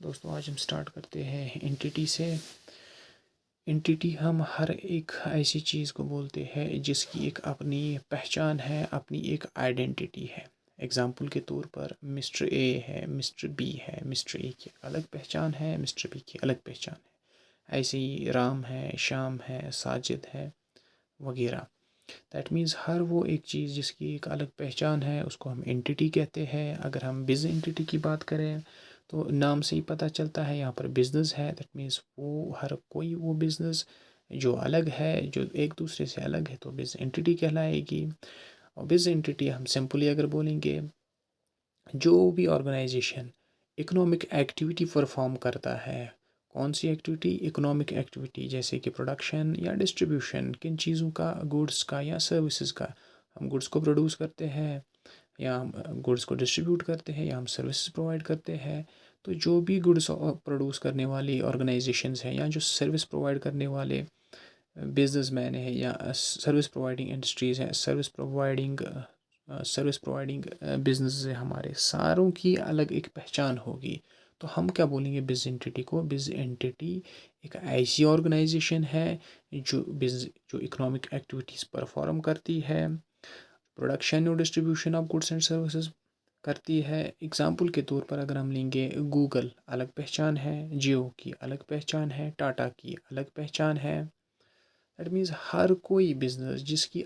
दोस्तों आज हम स्टार्ट करते हैं एंटिटी से। एंटिटी हम हर एक ऐसी चीज़ को बोलते हैं जिसकी एक अपनी पहचान है, अपनी एक आइडेंटिटी है। एग्ज़ाम्पल के तौर पर मिस्टर ए है, मिस्टर बी है। मिस्टर ए की अलग पहचान है, मिस्टर बी की अलग पहचान है। ऐसे ही राम है, श्याम है, साजिद है वगैरह। दैट मीन्स हर वो एक चीज़ जिसकी एक अलग पहचान है उसको हम एंटिटी कहते हैं। अगर हम बिज़ एंटिटी की बात करें तो नाम से ही पता चलता है यहाँ पर बिज़नेस है। दैट मीन्स वो हर कोई वो बिज़नेस जो अलग है, जो एक दूसरे से अलग है, तो बिज़ एंटिटी कहलाएगी। और बिज़ एंटिटी हम सिंपली अगर बोलेंगे, जो भी ऑर्गेनाइजेशन इकोनॉमिक एक्टिविटी परफॉर्म करता है। कौन सी एक्टिविटी? इकोनॉमिक एक्टिविटी, जैसे कि प्रोडक्शन या डिस्ट्रीब्यूशन, किन चीज़ों का, गुड्स का या सर्विसेज का। हम गुड्स को प्रोड्यूस करते हैं या हम गुड्स को डिस्ट्रीब्यूट करते हैं या हम सर्विसेज प्रोवाइड करते हैं। तो जो भी गुड्स प्रोड्यूस करने वाली ऑर्गेनाइजेशंस हैं या जो सर्विस प्रोवाइड करने वाले बिजनेसमैन है या सर्विस प्रोवाइडिंग इंडस्ट्रीज़ हैं, सर्विस प्रोवाइडिंग बिजनेस है, हमारे सारों की अलग एक पहचान होगी। तो हम क्या बोलेंगे बिज एंटिटी को? बिज एंटिटी एक ऐसी ऑर्गेनाइजेशन है जो इकोनॉमिक एक्टिविटीज़ परफॉर्म करती है, प्रोडक्शन और distribution of goods and services करती है। एग्जाम्पल के तौर पर अगर हम लेंगे, गूगल अलग पहचान है, जियो की अलग पहचान है, टाटा की अलग पहचान है। दैट मीन्स हर कोई बिजनेस जिसकी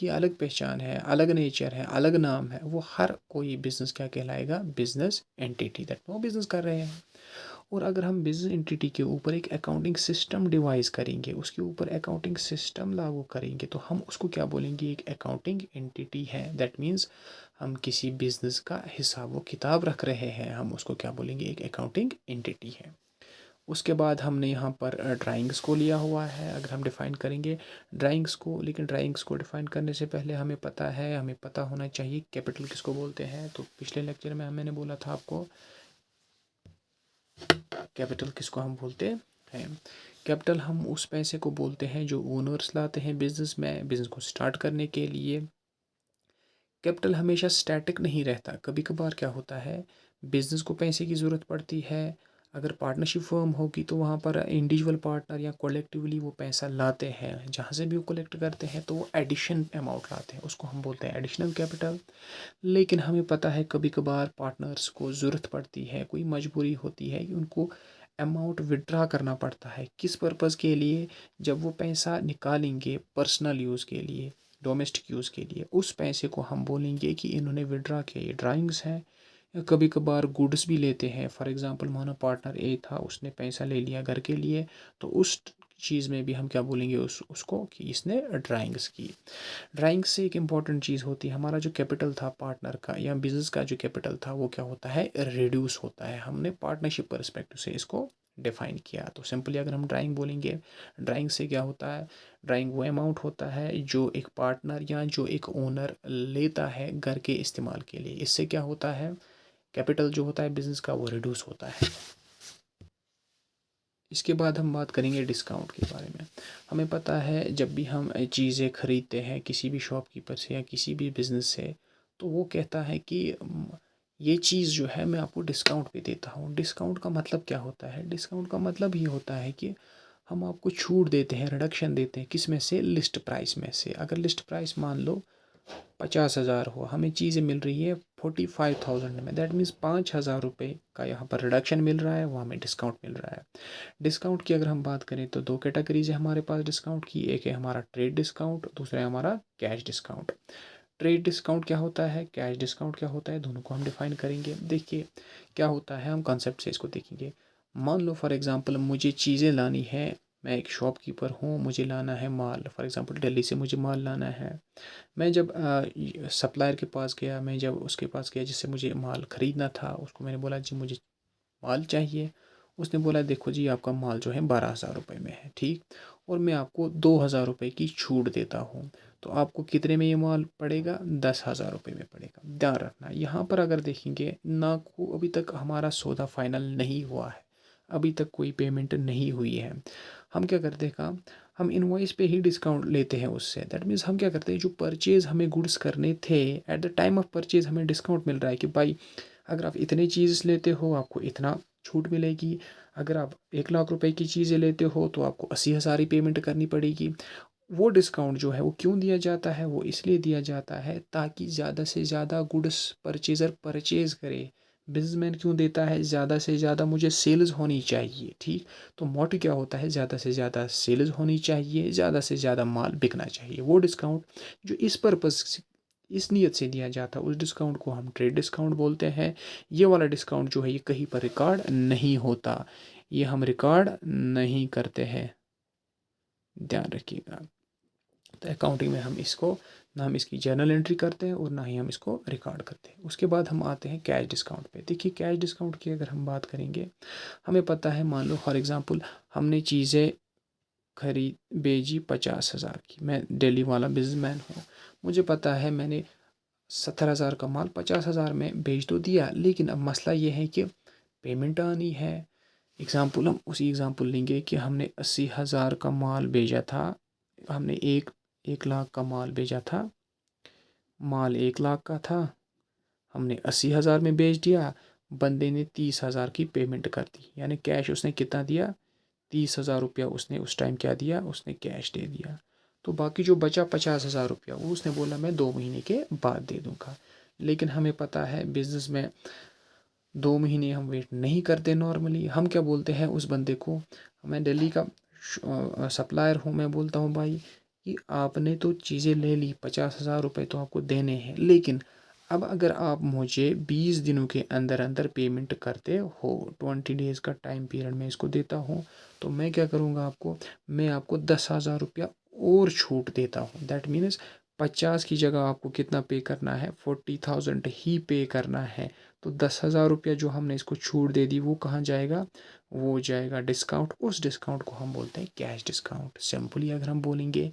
अलग पहचान है, अलग नेचर है, अलग नाम है, वो हर कोई बिजनेस क्या कहलाएगा? Business entity. दैट वो बिजनेस कर रहे हैं। और अगर हम बिजनेस एंटिटी के ऊपर एक अकाउंटिंग सिस्टम डिवाइस करेंगे, उसके ऊपर अकाउंटिंग सिस्टम लागू करेंगे, तो हम उसको क्या बोलेंगे? एक अकाउंटिंग एंटिटी है। दैट मीन्स हम किसी बिजनेस का हिसाब व किताब रख रहे हैं, हम उसको क्या बोलेंगे? एक अकाउंटिंग एंटिटी है। उसके बाद हमने यहाँ पर ड्राइंग्स को लिया हुआ है। अगर हम डिफ़ाइन करेंगे ड्राइंग्स को, लेकिन ड्राइंग्स को डिफ़ाइन करने से पहले हमें पता होना चाहिए कैपिटल किसको बोलते हैं। तो पिछले लेक्चर में मैंने बोला था आपको, कैपिटल किसको हम बोलते हैं। कैपिटल हम उस पैसे को बोलते हैं जो ओनर्स लाते हैं बिजनेस में, बिजनेस को स्टार्ट करने के लिए। कैपिटल हमेशा स्टैटिक नहीं रहता, कभी कभार क्या होता है, बिजनेस को पैसे की ज़रूरत पड़ती है। अगर पार्टनरशिप फर्म होगी तो वहाँ पर इंडिविजुअल पार्टनर या कलेक्टिवली वो पैसा लाते हैं, जहाँ से भी वो कलेक्ट करते हैं तो वो एडिशन अमाउंट लाते हैं, उसको हम बोलते हैं एडिशनल कैपिटल। लेकिन हमें पता है कभी कभार पार्टनर्स को ज़रूरत पड़ती है, कोई मजबूरी होती है कि उनको अमाउंट विड्रा करना पड़ता है। किस पर्पज़ के लिए? जब वो पैसा निकालेंगे पर्सनल यूज़ के लिए, डोमेस्टिक यूज़ के लिए, उस पैसे को हम बोलेंगे कि इन्होंने विड्रा किया। ये ड्राइंग्स हैं। या कभी कभार गुड्स भी लेते हैं। फॉर एग्ज़ाम्पल मानो पार्टनर ए था, उसने पैसा ले लिया घर के लिए, तो उस चीज़ में भी हम क्या बोलेंगे उसको कि इसने ड्राइंग्स की। ड्राइंग से एक इम्पॉर्टेंट चीज़ होती है, हमारा जो कैपिटल था पार्टनर का या बिजनेस का जो कैपिटल था वो क्या होता है? रिड्यूस होता है। हमने पार्टनरशिप परस्पेक्टिव से इसको डिफाइन किया। तो सिंपली अगर हम ड्राइंग बोलेंगे, ड्राइंग से क्या होता है? ड्राइंग वो अमाउंट होता है जो एक पार्टनर या जो एक ओनर लेता है घर के इस्तेमाल के लिए। इससे क्या होता है? कैपिटल जो होता है बिजनेस का वो रिड्यूस होता है। इसके बाद हम बात करेंगे डिस्काउंट के बारे में। हमें पता है जब भी हम चीज़ें ख़रीदते हैं किसी भी शॉपकीपर से या किसी भी बिज़नेस से, तो वो कहता है कि ये चीज़ जो है मैं आपको डिस्काउंट पे देता हूँ। डिस्काउंट का मतलब क्या होता है? डिस्काउंट का मतलब ये होता है कि हम आपको छूट देते हैं, रिडक्शन देते हैं। किस में से? लिस्ट प्राइस में से। अगर लिस्ट प्राइस मान लो 50,000 हो, हमें चीज़ें मिल रही है 45,000 में। दैट मीन्स 5,000 रुपये का यहाँ पर रिडक्शन मिल रहा है, वो हमें डिस्काउंट मिल रहा है। डिस्काउंट की अगर हम बात करें तो दो कैटेगरीज है हमारे पास डिस्काउंट की। एक है हमारा ट्रेड डिस्काउंट, दूसरा है हमारा कैश डिस्काउंट। ट्रेड डिस्काउंट क्या होता है, कैश डिस्काउंट क्या होता है, दोनों को हम डिफाइन करेंगे। देखिए क्या होता है, हम कॉन्सेप्ट से इसको देखेंगे। मान लो फॉर एग्ज़ाम्पल मुझे चीज़ें लानी है, मैं एक शॉपकीपर हूँ, मुझे लाना है माल। फॉर एग्ज़ाम्पल दिल्ली से मुझे माल लाना है। मैं जब सप्लायर के पास गया, मैं जब उसके पास गया जिससे मुझे माल ख़रीदना था, उसको मैंने बोला जी मुझे माल चाहिए। उसने बोला देखो जी आपका माल जो है 12,000 रुपये में है, ठीक, और मैं आपको 2,000 रुपये की छूट देता हूँ। तो आपको कितने में ये माल पड़ेगा? 10,000 रुपये में पड़ेगा। ध्यान रखना यहाँ पर अगर देखेंगे ना, को अभी तक हमारा सौदा फाइनल नहीं हुआ है, अभी तक कोई पेमेंट नहीं हुई है। हम क्या करते हैं काम, हम इनवॉइस पे ही डिस्काउंट लेते हैं उससे। दैट मीन्स हम क्या करते हैं, जो परचेज़ हमें गुड्स करने थे, at the time of purchase हमें डिस्काउंट मिल रहा है कि भाई अगर आप इतनी चीज़ लेते हो आपको इतना छूट मिलेगी, अगर आप 1 लाख रुपए की चीज़ें लेते हो तो आपको 80,000 ही पेमेंट करनी पड़ेगी। वो डिस्काउंट जो है वो क्यों दिया जाता है? वो इसलिए दिया जाता है ताकि ज़्यादा से ज़्यादा गुड्स परचेज़र परचेज़ करे। बिज़नेसमैन क्यों देता है? ज़्यादा से ज़्यादा मुझे सेल्स होनी चाहिए, ठीक? तो मोटिव क्या होता है? ज़्यादा से ज़्यादा सेल्स होनी चाहिए, ज़्यादा से ज़्यादा माल बिकना चाहिए। वो डिस्काउंट जो इस पर्पज़ से, इस नीयत से दिया जाता है, उस डिस्काउंट को हम ट्रेड डिस्काउंट बोलते हैं। ये वाला डिस्काउंट जो है ये कहीं पर रिकॉर्ड नहीं होता, ये हम रिकॉर्ड नहीं करते हैं, ध्यान रखिएगा। तो अकाउंटिंग में हम इसको ना हम इसकी जर्नल एंट्री करते हैं और ना ही हम इसको रिकॉर्ड करते हैं। उसके बाद हम आते हैं कैश डिस्काउंट पे। देखिए कैश डिस्काउंट की अगर हम बात करेंगे, हमें पता है, मान लो फॉर एग्ज़ाम्पल हमने चीज़ें खरीद भेजी 50,000 की, मैं दिल्ली वाला बिजनेसमैन हूँ, मुझे पता है मैंने 70,000 का माल 50,000 में बेच तो दिया, लेकिन अब मसला ये है कि पेमेंट आनी है। एग्ज़ाम्पल हम उसी एग्ज़ाम्पल लेंगे कि हमने 80,000 का माल भेजा था, हमने एक लाख का माल भेजा था, माल 1 लाख का था, हमने 80,000 में बेच दिया, बंदे ने 30,000 की पेमेंट कर दी, यानी कैश उसने कितना दिया, 30,000 रुपया उसने उस टाइम क्या दिया, उसने कैश दे दिया। तो बाकी जो बचा 50,000 रुपया वो उसने बोला मैं 2 महीने के बाद दे दूँगा। लेकिन हमें पता है बिज़नेस में 2 महीने हम वेट नहीं करते नॉर्मली। हम क्या बोलते हैं उस बंदे को, मैं दिल्ली का सप्लायर हूँ, मैं बोलता हूँ भाई कि आपने तो चीज़ें ले ली, 50,000 रुपये तो आपको देने हैं, लेकिन अब अगर आप मुझे 20 दिनों के अंदर अंदर पेमेंट करते हो, 20 डेज़ का टाइम पीरियड में इसको देता हूँ, तो मैं क्या करूँगा आपको, मैं आपको 10,000 रुपया और छूट देता हूँ। दैट मीन्स 50 की जगह आपको कितना पे करना है, 40,000 ही पे करना है। तो 10,000 रुपया जो हमने इसको छूट दे दी वो कहाँ जाएगा, वो जाएगा डिस्काउंट। उस डिस्काउंट को हम बोलते हैं कैश डिस्काउंट। सिंपली अगर हम बोलेंगे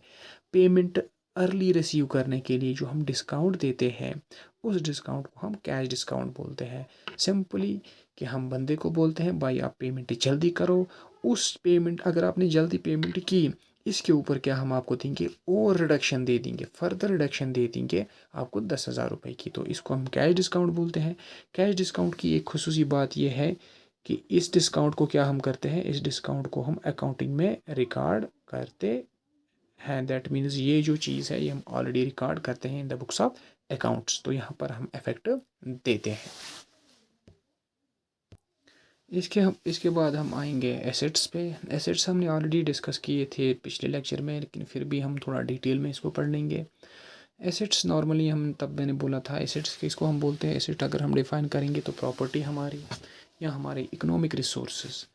पेमेंट अर्ली रिसीव करने के लिए जो हम डिस्काउंट देते हैं, उस डिस्काउंट को हम कैश डिस्काउंट बोलते हैं। सिंपली कि हम बंदे को बोलते हैं भाई आप पेमेंट जल्दी करो, उस पेमेंट अगर आपने जल्दी पेमेंट की, इसके ऊपर क्या हम आपको देंगे और रिडक्शन दे देंगे, फर्दर रिडक्शन दे देंगे आपको 10,000 रुपये की। तो इसको हम कैश डिस्काउंट बोलते हैं। कैश डिस्काउंट की एक खुसूसी बात यह है कि इस डिस्काउंट को क्या हम करते हैं, इस डिस्काउंट को हम अकाउंटिंग में रिकॉर्ड करते हैं। दैट मीन्स ये जो चीज़ है ये हम ऑलरेडी रिकॉर्ड करते हैं in the books of accounts, तो यहाँ पर हम इफेक्ट देते हैं। इसके बाद हम आएंगे एसेट्स पे। एसेट्स हमने ऑलरेडी डिस्कस किए थे पिछले लेक्चर में, लेकिन फिर भी हम थोड़ा डिटेल में इसको पढ़ लेंगे। एसेट्स नॉर्मली हम, तब मैंने बोला था एसेट्स किसको हम बोलते हैं, एसेट अगर हम डिफ़ाइन करेंगे तो प्रॉपर्टी हमारी या हमारे इकोनॉमिक रिसोर्सेज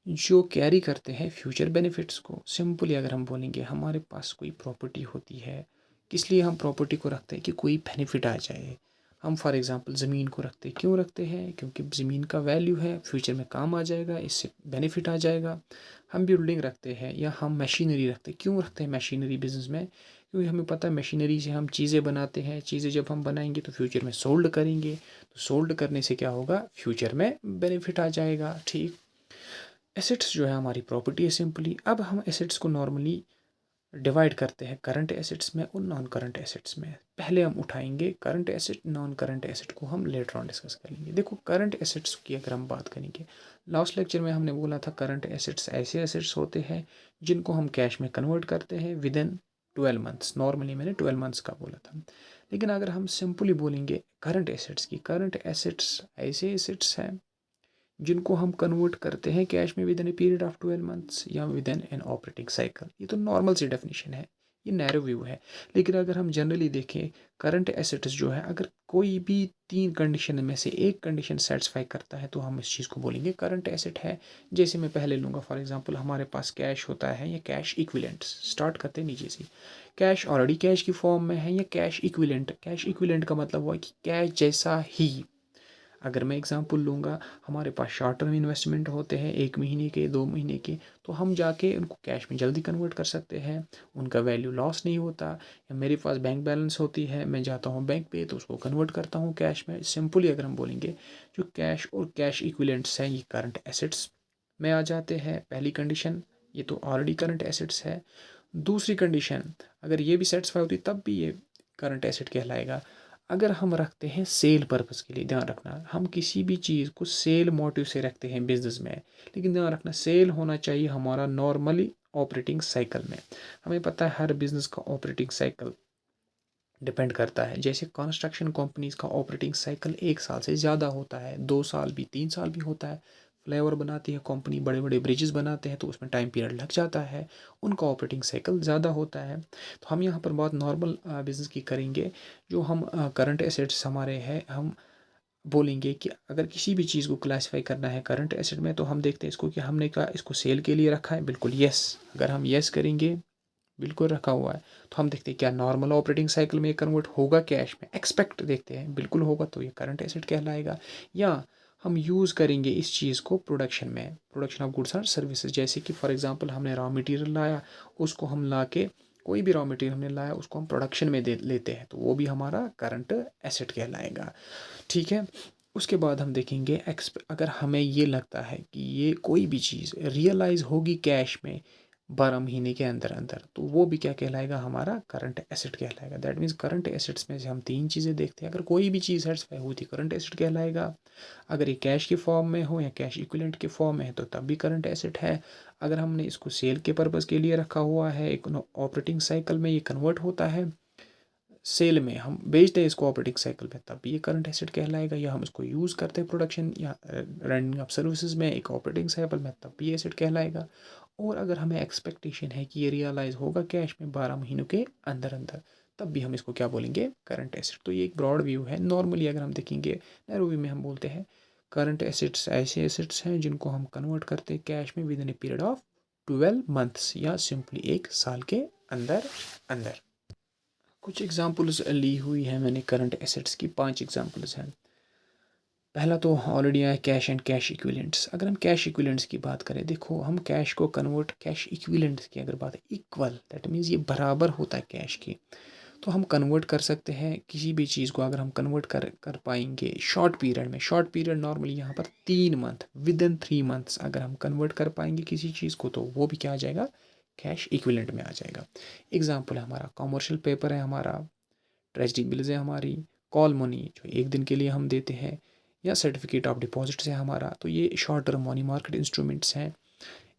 जो कैरी करते हैं फ्यूचर बेनिफिट्स को। सिंपली अगर हम बोलेंगे हमारे पास कोई प्रॉपर्टी होती है, किस लिए हम प्रॉपर्टी को रखते हैं कि कोई बेनिफिट आ जाए। हम फॉर एग्जांपल ज़मीन को रखते हैं, क्यों रखते हैं, क्योंकि ज़मीन का वैल्यू है, फ्यूचर में काम आ जाएगा, इससे बेनिफिट आ जाएगा। हम बिल्डिंग रखते हैं या हम मशीनरी रखते हैं, क्यों रखते हैं मशीनरी बिजनेस में, क्योंकि हमें पता है मशीनरी से हम चीज़ें बनाते हैं, चीज़ें जब हम बनाएंगे तो फ्यूचर में सोल्ड करेंगे, तो सोल्ड करने से क्या होगा, फ्यूचर में बेनिफिट आ जाएगा, ठीक। एसेट्स जो है हमारी प्रॉपर्टी है सिंपली। अब हम एसेट्स को नॉर्मली डिवाइड करते हैं करंट एसेट्स में और नॉन करंट एसेट्स में। पहले हम उठाएंगे current asset, non current asset को हम लेटर ऑन डिस्कस करेंगे। देखो करंट एसेट्स की अगर हम बात करेंगे, लास्ट लेक्चर में हमने बोला था करंट एसेट्स ऐसे एसेट्स होते हैं जिनको हम कैश में कन्वर्ट करते हैं विद इन 12 मंथ्स। नॉर्मली मैंने 12 मंथ्स का बोला था, लेकिन अगर हम सिंपली बोलेंगे करंट एसेट्स की, करंट एसेट्स ऐसे एसेट्स हैं जिनको हम कन्वर्ट करते हैं कैश में within a period of 12 months या within an operating cycle. ये तो नॉर्मल सी डेफिनेशन है, ये नैरो व्यू है। लेकिन अगर हम जनरली देखें करंट एसेट्स जो है, अगर कोई भी 3 कंडीशन में से एक कंडीशन सेटिस्फाई करता है तो हम इस चीज़ को बोलेंगे करंट एसेट है। जैसे मैं पहले लूँगा फॉर एग्जांपल, हमारे पास कैश होता है या कैश इक्विलेंट्स, स्टार्ट करते हैं नीचे से। कैश ऑलरेडी कैश की फॉर्म में है या कैश इक्विलेंट, कैश इक्विलेंट का मतलब हुआ कि कैश जैसा ही। अगर मैं एग्जांपल लूँगा, हमारे पास शॉर्ट टर्म इन्वेस्टमेंट होते हैं 1 महीने के, 2 महीने के, तो हम जाके उनको कैश में जल्दी कन्वर्ट कर सकते हैं, उनका वैल्यू लॉस नहीं होता। या मेरे पास बैंक बैलेंस होती है, मैं जाता हूँ बैंक पे तो उसको कन्वर्ट करता हूँ कैश में। सिंपली अगर हम बोलेंगे जो कैश और कैश इक्विलेंट्स हैं ये करंट एसेट्स में आ जाते हैं। पहली कंडीशन, ये तो ऑलरेडी करंट एसेट्स है। दूसरी कंडीशन, अगर ये भी सेटिस्फाई होती तब भी ये करंट एसेट कहलाएगा। अगर हम रखते हैं सेल पर्पस के लिए, ध्यान रखना हम किसी भी चीज़ को सेल मोटिव से रखते हैं बिजनेस में, लेकिन ध्यान रखना सेल होना चाहिए हमारा नॉर्मली ऑपरेटिंग साइकिल में। हमें पता है हर बिजनेस का ऑपरेटिंग साइकिल डिपेंड करता है। जैसे कंस्ट्रक्शन कंपनीज का ऑपरेटिंग साइकिल 1 साल से ज़्यादा होता है, 2 साल भी, 3 साल भी होता है। फ्लाईओवर बनाती है कंपनी, बड़े बड़े ब्रिजेस बनाते हैं तो उसमें टाइम पीरियड लग जाता है, उनका ऑपरेटिंग साइकिल ज़्यादा होता है। तो हम यहाँ पर बात नॉर्मल बिजनेस की करेंगे। जो हम करंट एसेट्स हमारे हैं, हम बोलेंगे कि अगर किसी भी चीज़ को क्लासिफाई करना है करंट एसेट में, तो हम देखते हैं इसको कि हमने क्या इसको सेल के लिए रखा है, बिल्कुल यस। अगर हम यस करेंगे बिल्कुल रखा हुआ है, तो हम देखते हैं क्या नॉर्मल ऑपरेटिंग साइकिल में कन्वर्ट होगा कैश में, एक्सपेक्ट देखते हैं बिल्कुल होगा तो ये करंट एसेट कहलाएगा। या हम यूज़ करेंगे इस चीज़ को प्रोडक्शन में, प्रोडक्शन ऑफ गुड्स और सर्विसेज। जैसे कि फॉर एग्जांपल हमने रॉ मटेरियल लाया, उसको हम ला के, कोई भी रॉ मटेरियल हमने लाया उसको हम प्रोडक्शन में दे लेते हैं, तो वो भी हमारा करंट एसेट कहलाएगा। ठीक है। उसके बाद हम देखेंगे अगर हमें ये लगता है कि ये कोई भी चीज़ रियलाइज़ होगी कैश में 12 महीने के अंदर अंदर, तो वो भी क्या कहलाएगा, हमारा करंट एसेट कहलाएगा। दैट मीन्स करंट एसेट्स में से हम 3 चीज़ें देखते हैं। अगर कोई भी चीज़ सेटिस्फाई हुई थी करंट एसेट कहलाएगा, अगर ये कैश के फॉर्म में हो या कैश इक्विवेलेंट के फॉर्म में है तो तब भी करंट एसेट है। अगर हमने इसको सेल के पर्पज़ के लिए रखा हुआ है, एक ऑपरेटिंग साइकिल में ये कन्वर्ट होता है, सेल में हम बेचते हैं इसको ऑपरेटिंग साइकिल में, तब भी ये करंट एसेट कहलाएगा। या हम इसको यूज़ करते हैं प्रोडक्शन या रनिंग ऑफ सर्विसेज में एक ऑपरेटिंग साइकिल में, तब भी एसेट कहलाएगा। और अगर हमें एक्सपेक्टेशन है कि ये रियलाइज़ होगा कैश में 12 महीनों के अंदर अंदर, तब भी हम इसको क्या बोलेंगे, करंट एसेट। तो ये एक ब्रॉड व्यू है। नॉर्मली अगर हम देखेंगे नैरो व्यू में हम बोलते हैं करंट एसेट्स ऐसे एसेट्स हैं जिनको हम कन्वर्ट करते हैं कैश में within a period of 12 months, या सिंपली 1 साल के अंदर अंदर। कुछ एग्जांपल्स ली हुई है मैंने करंट एसेट्स की, 5 एग्जांपल्स हैं। पहला तो ऑलरेडी आया कैश एंड कैश इक्विवेलेंट्स। अगर हम कैश इक्विवेलेंट्स की बात करें, देखो हम कैश को कन्वर्ट, कैश इक्विवेलेंट्स की अगर बात है, इक्वल दैट मीन्स ये बराबर होता है कैश की, तो हम कन्वर्ट कर सकते हैं किसी भी चीज़ को। अगर हम कन्वर्ट कर कर पाएंगे शॉर्ट पीरियड में, शॉर्ट पीरियड नॉर्मली यहाँ पर 3 मंथ, विद इन 3 मंथ्स अगर हम कन्वर्ट कर पाएंगे किसी चीज़ को, तो वो भी क्या आ जाएगा, कैश इक्विवेलेंट में आ जाएगा। एग्जाम्पल है हमारा कॉमर्शियल पेपर है, हमारा ट्रेजरी बिल्स है, हमारी कॉल मनी जो 1 दिन के लिए हम देते हैं, या सर्टिफिकेट ऑफ डिपॉजिट्स है हमारा, तो ये short term money market instruments हैं।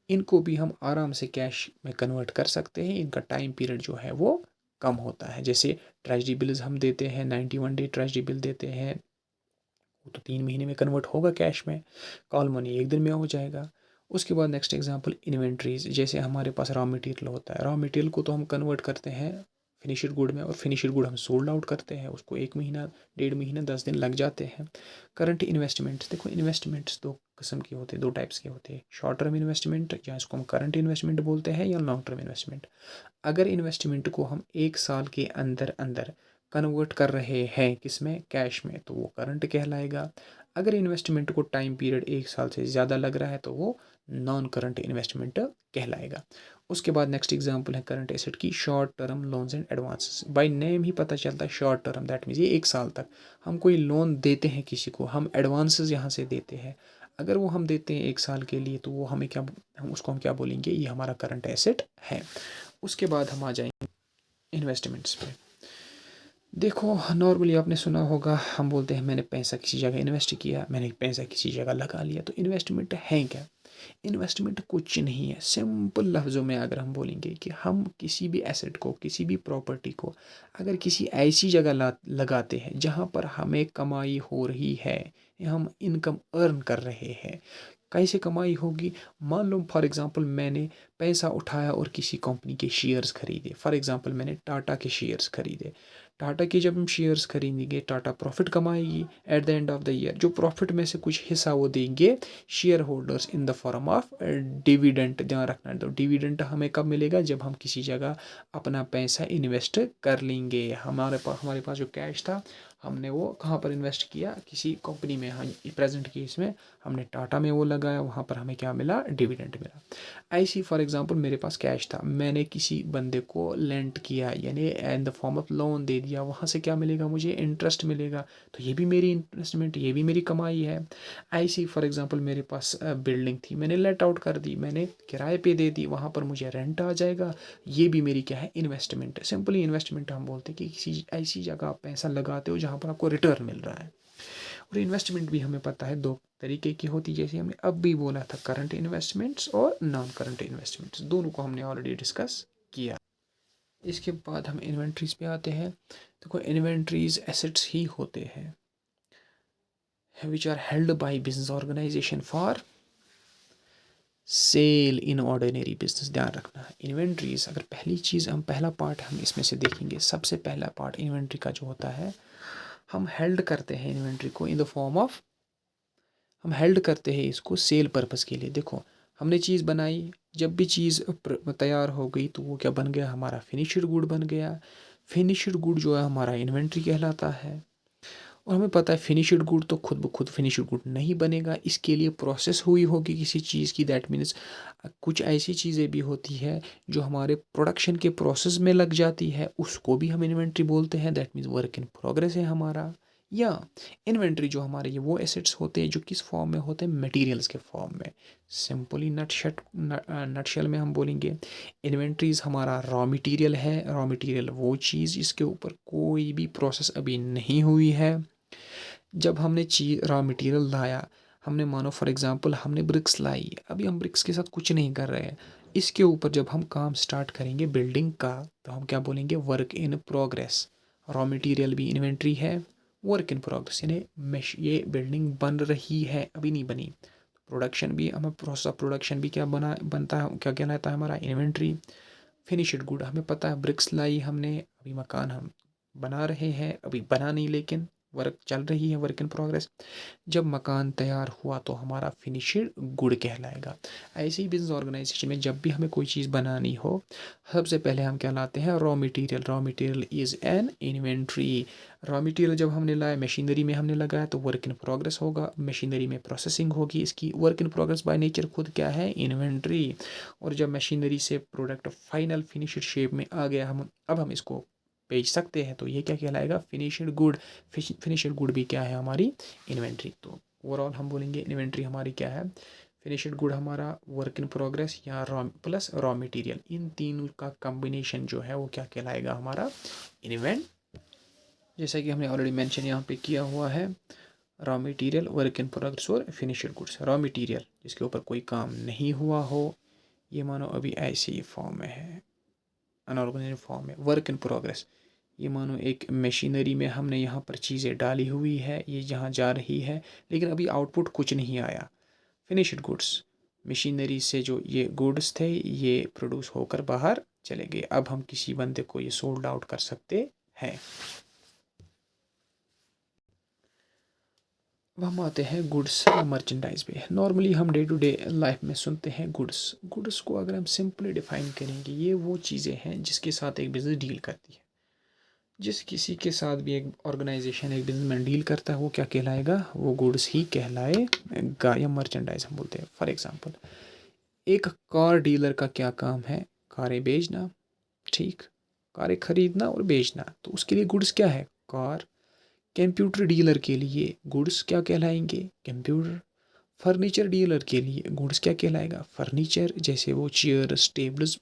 इनको भी हम आराम से कैश में कन्वर्ट कर सकते हैं। इनका टाइम पीरियड जो है वो कम होता है। जैसे ट्रेजरी बिल्स हम देते हैं, 91 डे ट्रेजरी बिल देते हैं, वो तो 3 महीने में कन्वर्ट होगा कैश में। कॉल मनी 1 दिन में हो जाएगा। उसके बाद नेक्स्ट एग्जांपल इन्वेंट्रीज। जैसे हमारे पास रॉ मटेरियल होता है, रॉ मटेरियल को तो हम कन्वर्ट करते हैं फिनिशड गुड में, और फिनिशड गुड हम सोल्ड आउट करते हैं, उसको 1 महीना, 1.5 महीना, 10 दिन लग जाते हैं। करंट इन्वेस्टमेंट्स, देखो इन्वेस्टमेंट्स 2 किस्म के होते हैं, 2 टाइप्स के होते हैं। शॉर्ट टर्म इन्वेस्टमेंट, या इसको हम करंट इन्वेस्टमेंट बोलते हैं, या लॉन्ग टर्म इन्वेस्टमेंट। अगर इन्वेस्टमेंट को हम 1 साल के अंदर अंदर कन्वर्ट कर रहे हैं किसमें, कैश में, तो वो करंट कहलाएगा। अगर इन्वेस्टमेंट को टाइम पीरियड 1 साल से ज़्यादा लग रहा है तो वो नॉन करंट इन्वेस्टमेंट कहलाएगा। उसके बाद नेक्स्ट एग्जांपल है करंट एसेट की, short term loans and advances. By name ही पता चलता है शॉर्ट टर्म, दैट मीन्स ये 1 साल तक हम कोई लोन देते हैं किसी को, हम एडवांसेस यहाँ से देते हैं। अगर वो हम देते हैं 1 साल के लिए, तो वो हमें क्या, हम उसको हम क्या बोलेंगे, ये हमारा करंट एसेट है। उसके बाद हम आ जाएंगे इन्वेस्टमेंट्स पे। देखो नॉर्मली आपने सुना होगा, हम बोलते हैं मैंने पैसा किसी जगह इन्वेस्ट किया, मैंने पैसा किसी जगह लगा लिया, तो इन्वेस्टमेंट है क्या। इन्वेस्टमेंट कुछ नहीं है। सिंपल लफ्ज़ों में अगर हम बोलेंगे कि हम किसी भी एसेट को, किसी भी प्रॉपर्टी को अगर किसी ऐसी जगह लगाते हैं जहाँ पर हमें कमाई हो रही है, या हम इनकम अर्न कर रहे हैं। कैसे कमाई होगी, मान लो फॉर एग्ज़ाम्पल मैंने पैसा उठाया और किसी कंपनी के शेयर्स खरीदे। फॉर एग्ज़ाम्पल मैंने टाटा के शेयर्स खरीदे। टाटा के जब हम शेयर्स खरीदेंगे, टाटा प्रॉफिट कमाएगी at the end of the year. जो प्रॉफिट में से कुछ हिस्सा वो देंगे share holders in the form of dividend. ध्यान रखना, तो डिविडेंट हमें कब मिलेगा, जब हम किसी जगह अपना पैसा इन्वेस्ट कर लेंगे। हमारे पास जो कैश था, हमने वो कहाँ पर इन्वेस्ट किया, किसी कंपनी में। हाँ, प्रेजेंट केस में हमने टाटा में वो लगाया, वहाँ पर हमें क्या मिला, डिविडेंड मिला। ऐसी फॉर एग्जांपल मेरे पास कैश था, मैंने किसी बंदे को लेंट किया, यानी in the form of loan दे दिया, वहाँ से क्या मिलेगा, मुझे इंटरेस्ट मिलेगा। तो ये भी मेरी इन्वेस्टमेंट, ये भी मेरी कमाई है। ऐसी फॉर एग्जांपल मेरे पास बिल्डिंग थी, मैंने लेट आउट कर दी, मैंने किराए पे दे दी, वहाँ पर मुझे रेंट आ जाएगा। ये भी मेरी क्या है, इन्वेस्टमेंट। सिंपली इन्वेस्टमेंट हम बोलते हैं कि किसी ऐसी जगह आप पैसा लगाते हो जहाँ जहाँ पर आपको रिटर्न मिल रहा है। और इन्वेस्टमेंट भी हमें पता है 2 तरीके की होती है, जैसे हमने अब भी बोला था, करंट इन्वेस्टमेंट्स और नॉन करंट इन्वेस्टमेंट्स, दोनों को हमने ऑलरेडी डिस्कस किया। इसके बाद हम इन्वेंट्रीज पे आते हैं। देखो इन्वेंट्रीज एसेट्स ही होते हैं which are held by business organisation for sale in ordinary business. ध्यान रखना है इन्वेंट्रीज, अगर पहली चीज़ हम पहला पार्ट हम इसमें से देखेंगे, सबसे पहला पार्ट इन्वेंट्री का जो होता है, हम हेल्ड करते हैं इन्वेंट्री को इन द फॉर्म ऑफ, हम हेल्ड करते हैं इसको सेल पर्पज़ के लिए। देखो हमने चीज़ बनाई, जब भी चीज़ तैयार हो गई तो वो क्या बन गया, हमारा फिनिश्ड गुड बन गया। फिनिश्ड गुड जो है हमारा इन्वेंट्री कहलाता है। और हमें पता है फिनिश्ड गुड तो खुद ब खुद फिनिश्ड गुड नहीं बनेगा, इसके लिए प्रोसेस हुई होगी किसी चीज़ की। दैट मीन्स कुछ ऐसी चीज़ें भी होती है जो हमारे प्रोडक्शन के प्रोसेस में लग जाती है, उसको भी हम इन्वेंट्री बोलते हैं। That means work in progress है हमारा। या इन्वेंट्री जो हमारे ये वो एसेट्स होते हैं जो किस फॉर्म में होते हैं, मटेरियल्स के फॉर्म में। सिंपली नटशेल में हम बोलेंगे इन्वेंट्रीज हमारा रॉ मटेरियल है। रॉ मटेरियल वो चीज़ जिसके ऊपर कोई भी प्रोसेस अभी नहीं हुई है। जब हमने रॉ मटेरियल लाया, हमने मानो फॉर एग्जांपल हमने ब्रिक्स लाई, अभी हम ब्रिक्स के साथ कुछ नहीं कर रहे हैं, इसके ऊपर जब हम काम स्टार्ट करेंगे बिल्डिंग का तो हम क्या बोलेंगे, work in progress. Raw material भी इन्वेंट्री है, वर्क इन प्रोग्रेस यानी ये बिल्डिंग बन रही है, अभी नहीं बनी। प्रोडक्शन भी, हमें प्रोसेस ऑफ प्रोडक्शन भी क्या बनता है, क्या कहलाता है हमारा, इन्वेंट्री। फिनिश्ड गुड हमें पता है, ब्रिक्स लाई हमने, अभी मकान हम बना रहे हैं, अभी बना नहीं लेकिन वर्क चल रही है, वर्क इन प्रोग्रेस। जब मकान तैयार हुआ तो हमारा फिनिश्ड गुड कहलाएगा। ऐसे ही बिजनेस ऑर्गेनाइजेशन में जब भी हमें कोई चीज़ बनानी हो, सबसे पहले हम क्या लाते हैं, raw material. Raw material is an inventory. Raw material जब हमने लाया, मशीनरी में हमने लगाया तो वर्क इन प्रोग्रेस होगा, मशीनरी में प्रोसेसिंग होगी इसकी। Work in progress by nature खुद क्या है, इन्वेंट्री। और जब मशीनरी से प्रोडक्ट फाइनल फिनिश्ड शेप में आ गया, हम इसको बेच सकते हैं, तो ये क्या कहलाएगा, फिनिश्ड गुड। फिनिश्ड गुड भी क्या है, हमारी इन्वेंट्री। तो ओवरऑल हम बोलेंगे इन्वेंट्री हमारी क्या है, फिनिश्ड गुड हमारा, वर्क इन प्रोग्रेस या रॉ प्लस रॉ मटेरियल, इन तीनों का कॉम्बिनेशन जो है वो क्या कहलाएगा, हमारा इन्वेंट। जैसा कि हमने ऑलरेडी मेंशन यहाँ पे किया हुआ है, raw material, work in progress और फिनिश्ड गुड्स। रॉ मटेरियल जिसके ऊपर कोई काम नहीं हुआ हो, ये मानो अभी ऐसे ही फॉर्म में है, अनऑर्गेनाइज्ड फॉर्म में। वर्क इन प्रोग्रेस, ये मानो एक मशीनरी में हमने यहाँ पर चीज़ें डाली हुई है, ये जहाँ जा रही है लेकिन अभी आउटपुट कुछ नहीं आया। फिनिश्ड गुड्स, मशीनरी से जो ये गुड्स थे ये प्रोड्यूस होकर बाहर चले गए, अब हम किसी बंदे को ये सोल्ड आउट कर सकते हैं। अब हम आते हैं गुड्स मर्चेंडाइज पे। नॉर्मली हम डे टू डे लाइफ में सुनते हैं गुड्स। गुड्स को अगर हम सिंपली डिफाइन करेंगे, ये वो चीज़ें हैं जिसके साथ एक बिज़नेस डील करती है। जिस किसी के साथ भी एक ऑर्गेनाइजेशन, एक बिजनेसमैन डील करता है, वो क्या कहलाएगा, वो गुड्स ही कहलाएगा या मर्चेंडाइज हम बोलते हैं। फॉर एग्जांपल एक कार डीलर का क्या काम है, कारें बेचना, ठीक, कारें खरीदना और बेचना, तो उसके लिए गुड्स क्या है, कार। कंप्यूटर डीलर के लिए गुड्स क्या कहलाएंगे, कंप्यूटर। फर्नीचर डीलर के लिए गुड्स क्या कहलाएगा, फर्नीचर। जैसे वो चेयर्स, टेबल्स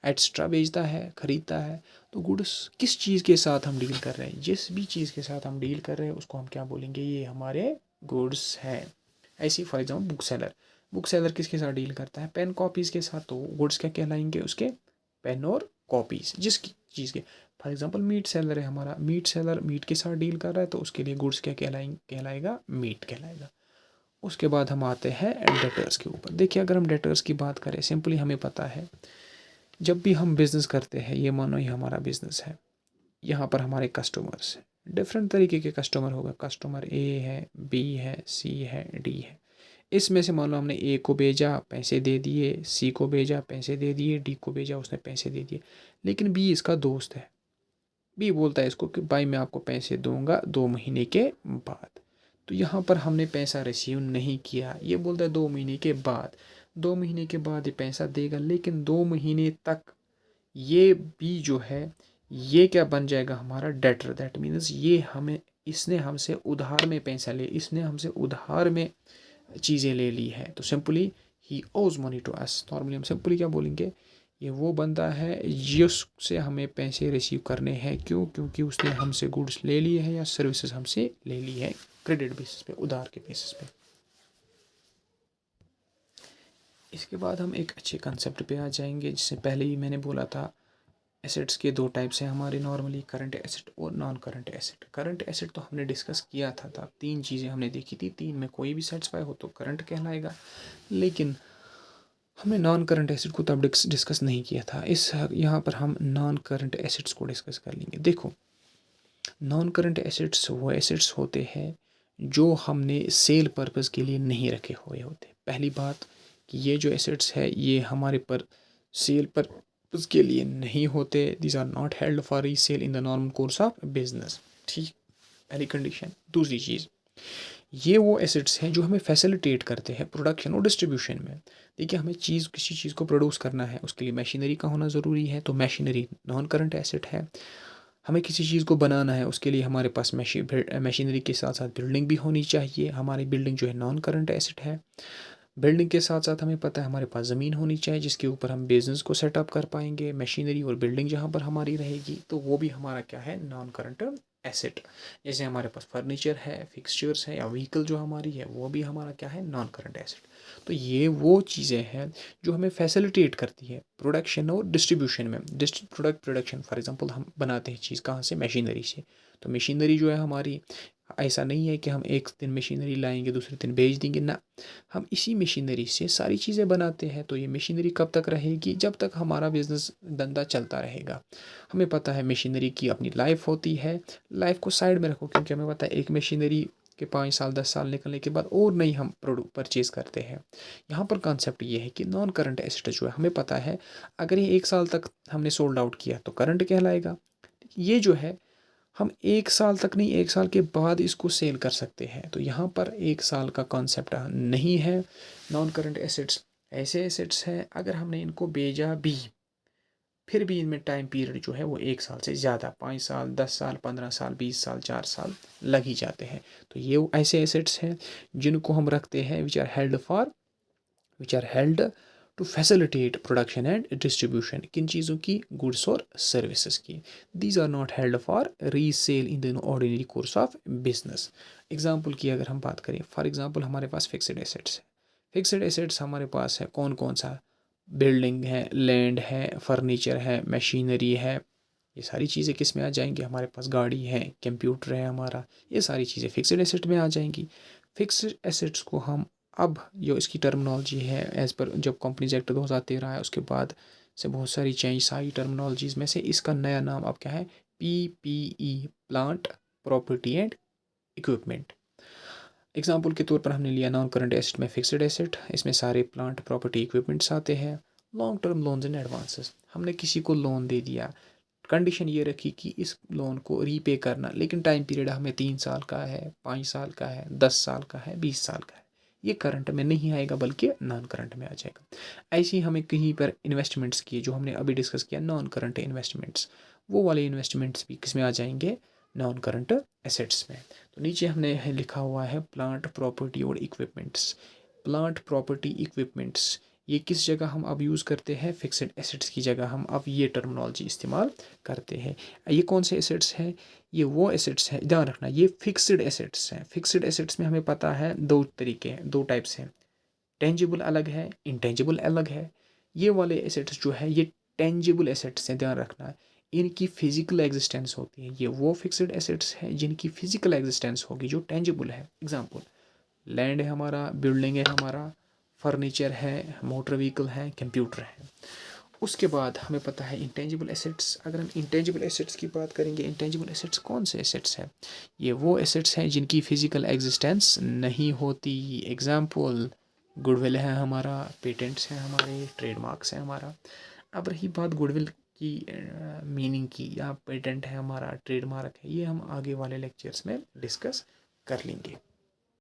एक्स्ट्रा बेचता है, खरीदता है। तो गुड्स किस चीज़ के साथ हम डील कर रहे हैं, जिस भी चीज़ के साथ हम डील कर रहे हैं उसको हम क्या बोलेंगे, ये हमारे गुड्स हैं। ऐसे for example book seller, book seller किसके साथ डील करता है, पेन कॉपीज़ के साथ, तो गुड्स क्या कहलाएंगे उसके, पेन और कॉपीज़। जिस चीज़ के, फॉर एग्जांपल मीट सेलर है हमारा, मीट सेलर मीट के साथ डील कर रहा है तो उसके लिए गुड्स क्या कहलाएगा, मीट कहलाएगा। उसके बाद हम आते हैं डेटर्स के ऊपर। देखिए अगर हम डेटर्स की बात करें, सिंपली हमें पता है जब भी हम बिज़नेस करते हैं, ये मानो ये हमारा बिज़नेस है, यहाँ पर हमारे कस्टमर्स हैं, डिफरेंट तरीके के कस्टमर होगा। कस्टमर ए है, बी है, सी है, डी है। इसमें से मान लो हमने ए को भेजा, पैसे दे दिए, सी को भेजा, पैसे दे दिए, डी को भेजा, उसने पैसे दे दिए। लेकिन बी इसका दोस्त है, बी बोलता है इसको कि भाई मैं आपको पैसे दूंगा 2 महीने के बाद। तो यहाँ पर हमने पैसा रिसीव नहीं किया, ये बोलता है 2 महीने के बाद। 2 महीने के बाद ये पैसा देगा, लेकिन 2 महीने तक ये बी जो है ये क्या बन जाएगा, हमारा डेटर। दैट मीन्स ये हमें, इसने हमसे उधार में पैसा ले, इसने हमसे उधार में चीज़ें ले ली है। तो सिंपली ही ओज मनी टू अस। नॉर्मली हम सिंपली क्या बोलेंगे, ये वो बंदा है जिससे हमें पैसे रिसीव करने हैं। क्यों? क्योंकि उसने हमसे गुड्स ले लिए हैं या सर्विसेज हमसे ले ली है क्रेडिट बेसिस पे, उधार के बेसिस पे। इसके बाद हम एक अच्छे कंसेप्ट पे आ जाएंगे, जिससे पहले ही मैंने बोला था एसेट्स के दो टाइप्स हैं हमारे नॉर्मली, करंट एसेट और non current asset. Current asset तो हमने डिस्कस किया था, तीन चीज़ें हमने देखी थी, तीन में कोई भी सेटिस्फाई हो तो करंट कहलाएगा। लेकिन हमने नॉन करंट एसेट को तब डिस्कस नहीं किया था। इस यहाँ पर हम नॉन करंट एसेट्स को डिस्कस कर लेंगे। देखो, नॉन करंट एसेट्स वो एसेट्स होते हैं जो हमने सेल पर्पज़ के लिए नहीं रखे हुए होते। पहली बात कि ये जो एसेट्स है ये हमारे पर सेल पर्पज़ के लिए नहीं होते। These are not held for resale in the normal course of business. ठीक, पहली कंडीशन। दूसरी चीज़, ये वो एसेट्स हैं जो हमें फैसिलिटेट करते हैं प्रोडक्शन और डिस्ट्रीब्यूशन में। देखिए, हमें किसी चीज़ को प्रोड्यूस करना है, उसके लिए मशीनरी का होना ज़रूरी है, तो मशीनरी नॉन करंट एसेट है। हमें किसी चीज़ को बनाना है, उसके लिए हमारे पास मशीनरी के साथ साथ बिल्डिंग भी होनी चाहिए। हमारी बिल्डिंग जो है नॉन करंट एसेट है। बिल्डिंग के साथ साथ हमें पता है हमारे पास ज़मीन होनी चाहिए जिसके ऊपर हम बिज़नेस को सेटअप कर पाएंगे। मशीनरी और बिल्डिंग जहाँ पर हमारी रहेगी तो वो भी हमारा क्या है, नॉन करंट एसेट। जैसे हमारे पास फर्नीचर है, फिक्सचर्स है, या व्हीकल जो हमारी है वो भी हमारा क्या है, नॉन करंट एसेट। तो ये वो चीज़ें हैं जो हमें फैसिलिटेट करती है प्रोडक्शन और डिस्ट्रीब्यूशन में। प्रोडक्ट प्रोडक्शन, फॉर एग्जांपल हम बनाते हैं चीज़ कहाँ से, मशीनरी से। तो मशीनरी जो है हमारी, ऐसा नहीं है कि हम एक दिन मशीनरी लाएंगे दूसरे दिन बेच देंगे ना, हम इसी मशीनरी से सारी चीज़ें बनाते हैं। तो ये मशीनरी कब तक रहेगी, जब तक हमारा बिज़नेस धंधा चलता रहेगा। हमें पता है मशीनरी की अपनी लाइफ होती है, लाइफ को साइड में रखो, क्योंकि हमें पता है एक मशीनरी के 5 साल 10 साल निकलने के बाद और नहीं हम प्रोडक्ट परचेज़ करते हैं। यहाँ पर कॉन्सेप्ट ये है कि नॉन करंट एसेट जो है हमें पता है अगर ये 1 साल तक हमने सोल्ड आउट किया तो करंट कहलाएगा। ये जो है हम 1 साल तक नहीं, 1 साल के बाद इसको सेल कर सकते हैं। तो यहाँ पर 1 साल का कॉन्सेप्ट नहीं है। नॉन करंट एसेट्स ऐसे एसेट्स हैं अगर हमने इनको बेचा भी, फिर भी इनमें टाइम पीरियड जो है वो 1 साल से ज़्यादा, 5 साल 10 साल 15 साल 20 साल 4 साल लग ही जाते हैं। तो ये ऐसे एसेट्स हैं जिनको हम रखते हैं which are held to facilitate production and distribution. किन चीज़ों की, गुड्स और सर्विसेज की। These are not held for resale in the ordinary course of business. Example की अगर हम बात करें, फॉर एग्जाम्पल हमारे पास फिक्सड एसेट्स है। फिक्सड एसेट्स हमारे पास है कौन कौन सा, बिल्डिंग है, लैंड है, फर्नीचर है, मशीनरी है। ये सारी चीज़ें किस में आ जाएंगी, हमारे पास गाड़ी है, कंप्यूटर है हमारा, ये सारी चीज़ें फिक्सड एसेट में आ जाएंगी। फिक्सड एसेट्स को हम, अब जो इसकी टर्मिनोलॉजी है एज़ पर जब कंपनीज एक्ट 2013 है उसके बाद से बहुत सारी चेंज आई टर्मिनोलॉजीज़ में से, इसका नया नाम अब क्या है, PPE, plant property and equipment. Example के तौर पर हमने लिया नॉन करंट एसेट में फिक्सड एसेट, इसमें सारे प्लांट प्रॉपर्टी इक्विपमेंट्स आते हैं। Long term loans and advances, हमने किसी को लोन दे दिया, कंडीशन ये रखी कि इस लोन को रीपे करना, लेकिन टाइम पीरियड हमें 3 साल का है, 5 साल का है, 10 साल का है, 20 साल का है। ये करंट में नहीं आएगा बल्कि नॉन करंट में आ जाएगा। ऐसे ही हमें कहीं पर इन्वेस्टमेंट्स किए जो हमने अभी डिस्कस किया, नॉन करंट इन्वेस्टमेंट्स, वो वाले इन्वेस्टमेंट्स भी किस में आ जाएंगे, नॉन करंट एसेट्स में। तो नीचे हमने लिखा हुआ है प्लांट प्रॉपर्टी और इक्विपमेंट्स। प्लांट प्रॉपर्टी इक्विपमेंट्स ये किस जगह हम अब यूज़ करते हैं, फिक्स्ड एसेट्स की जगह हम अब ये टर्मिनोलॉजी इस्तेमाल करते हैं। ये कौन से एसेट्स हैं, ये वो एसेट्स हैं, ध्यान रखना ये फिक्स्ड एसेट्स हैं। फिक्स्ड एसेट्स में हमें पता है दो तरीके हैं, दो टाइप्स हैं, टेंजिबल अलग है, इंटेंजिबल अलग है। ये वाले एसेट्स जो है ये टेंजिबल एसेट्स हैं, ध्यान रखना है, इनकी फिजिकल एग्जिस्टेंस होती है। ये वो फिक्स्ड एसेट्स हैं जिनकी फिजिकल एग्जिस्टेंस होगी, जो टेंजिबल है। एग्जाम्पल, लैंड है हमारा, बिल्डिंग है हमारा, फर्नीचर है, मोटर व्हीकल है, कंप्यूटर है। उसके बाद हमें पता है इंटेंजिबल एसेट्स। अगर हम इंटेंजिबल एसेट्स की बात करेंगे, इंटेंजिबल एसेट्स कौन से एसेट्स हैं, ये वो एसेट्स हैं जिनकी फिजिकल एग्जिस्टेंस नहीं होती। एग्जाम्पल, गुडविल है हमारा, पेटेंट्स हैं हमारे, ट्रेडमार्क्स हैं हमारा। अब रही बात गुडविल की मीनिंग की, या पेटेंट है हमारा, ट्रेडमार्क है, ये हम आगे वाले लेक्चर्स में डिस्कस कर लेंगे।